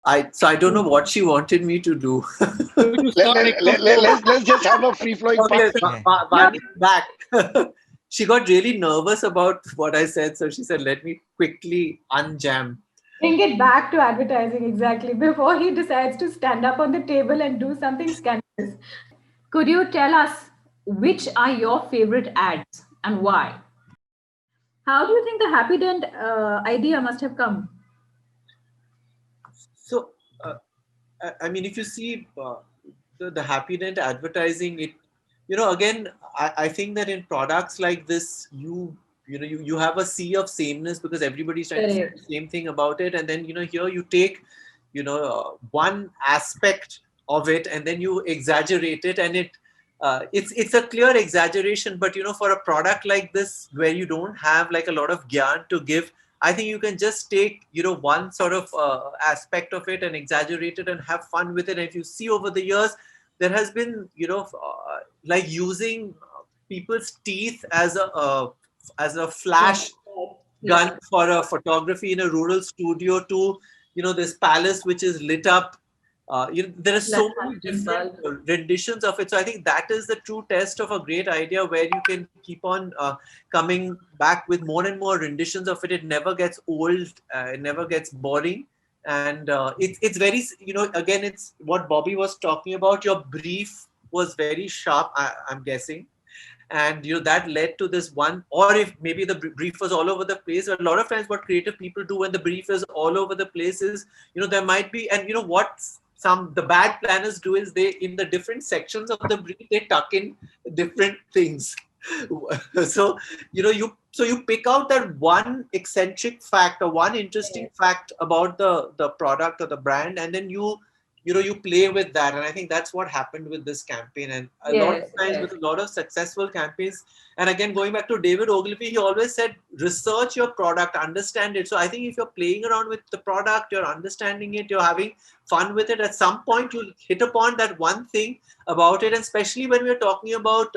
I don't know what she wanted me to do. Let's just have a free flowing fun. Okay, Yeah. Vani is back. She got really nervous about what I said, so she said, "Let me quickly unjam." Bring it back to advertising exactly before he decides to stand up on the table and do something scandalous. Could you tell us which are your favorite ads and why? How do you think the Happy Dent idea must have come? So, I mean, if you see the Happy Dent advertising, again, I think that in products like this, you have a sea of sameness because everybody's trying to say Correct. the same thing about it, and then here you take one aspect of it and then you exaggerate it, and it's a clear exaggeration, but for a product like this where you don't have like a lot of gyan to give, I think you can just take one sort of aspect of it and exaggerate it and have fun with it. And if you see over the years, there has been like using people's teeth as a flash Yeah. gun for a photography in a rural studio to this palace which is lit up. There are so Like many husband different bulb. renditions of it. So I think that is the true test of a great idea, where you can keep on coming back with more and more renditions of it. It never gets old. It never gets boring. And it's very, again, it's what Bobby was talking about. Your brief was very sharp, I'm guessing, and that led to this one. Or if maybe the brief was all over the place, a lot of times what creative people do when the brief is all over the place is, there might be, and what some the bad planners do is, they, in the different sections of the brief, they tuck in different things. So you pick out that one eccentric fact or one interesting fact about the product or the brand, and then you play with that. And I think that's what happened with this campaign, and a lot of Yes, times yes. with a lot of successful campaigns. And again, going back to David Ogilvy, he always said, research your product, understand it. So I think if you're playing around with the product, you're understanding it, you're having fun with it, at some point you'll hit upon that one thing about it. And especially when we're talking about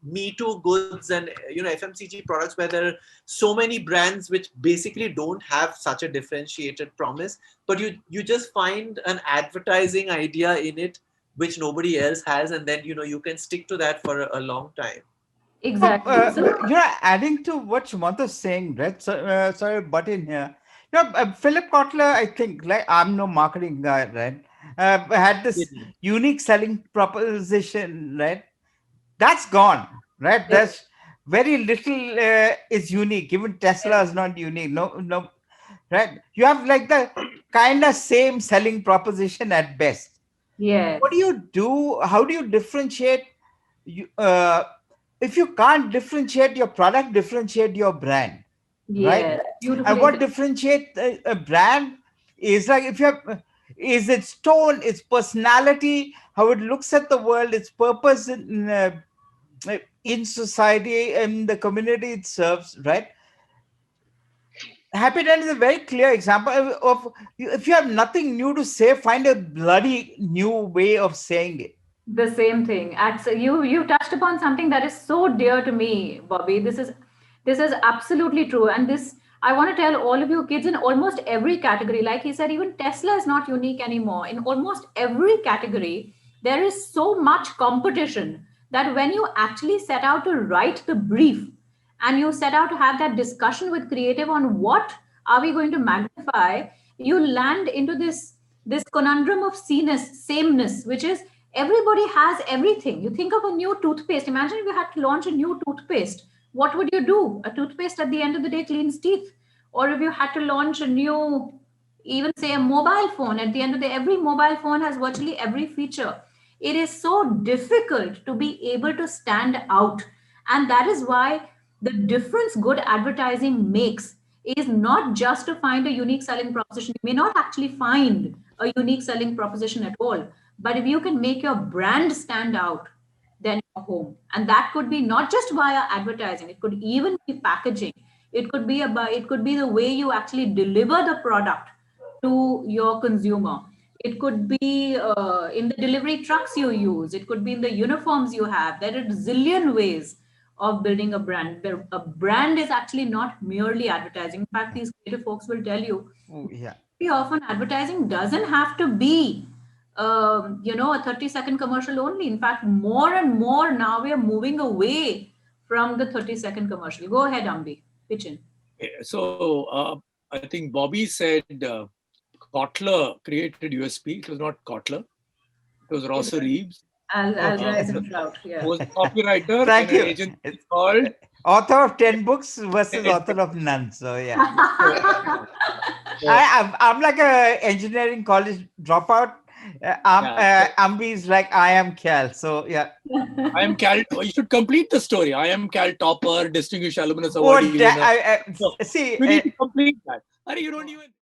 me too goods and FMCG products, where there are so many brands which basically don't have such a differentiated promise, but you just find an advertising idea in it which nobody else has, and then you can stick to that for a long time. Exactly. So, Adding to what Sumanto's saying, right? So, sorry, butt in here. Philip Kotler, I think, like, I'm no marketing guy, right? Had this unique selling proposition, right? That's gone, right? There's very little is unique. Even Tesla is not unique. No, no, right? You have like the kind of same selling proposition at best. yes, What do you do? How do you differentiate? You, if you can't differentiate your product, differentiate your brand, right? yes, And beautifully what said. differentiate a brand is, like, if you have is its tone, its personality, how it looks at the world, its purpose in society and the community it serves, right? Happy Dent is a very clear example of, if you have nothing new to say, find a bloody new way of saying it. The same thing. You touched upon something that is so dear to me, Bobby. This is absolutely true. And this, I want to tell all of you kids, in almost every category, like he said, even Tesla is not unique anymore. In almost every category, there is so much competition that when you actually set out to write the brief and you set out to have that discussion with creative on what are we going to magnify, you land into this conundrum of sameness, which is everybody has everything. You think of a new toothpaste. Imagine if you had to launch a new toothpaste. What would you do? A toothpaste at the end of the day cleans teeth. Or if you had to launch a new, even say a mobile phone, at the end of the day, every mobile phone has virtually every feature. It is so difficult to be able to stand out. And that is why the difference good advertising makes is not just to find a unique selling proposition. You may not actually find a unique selling proposition at all. But if you can make your brand stand out, then you're home. And that could be not just via advertising, it could even be packaging. It could be the way you actually deliver the product to your consumer. It could be in the delivery trucks you use. It could be in the uniforms you have. There are a zillion ways of building a brand. A brand is actually not merely advertising. In fact, these creative folks will tell you Oh, yeah. often advertising doesn't have to be, a 30-second commercial only. In fact, more and more now we are moving away from the 30-second commercial. Go ahead, Ambi. Pitch in. So I think Bobby said Kotler created USP. It was not Kotler. It was Rosser Reeves. Alvarez and Trout, Who was a copywriter Thank in an you. agency called Author of 10 books versus author of none. So yeah. I'm like a engineering college dropout. Ambi is like I am Cal. So yeah. I am Cal. You should complete the story. I am Cal topper, distinguished alumnus award. See, you need to complete that. You don't even.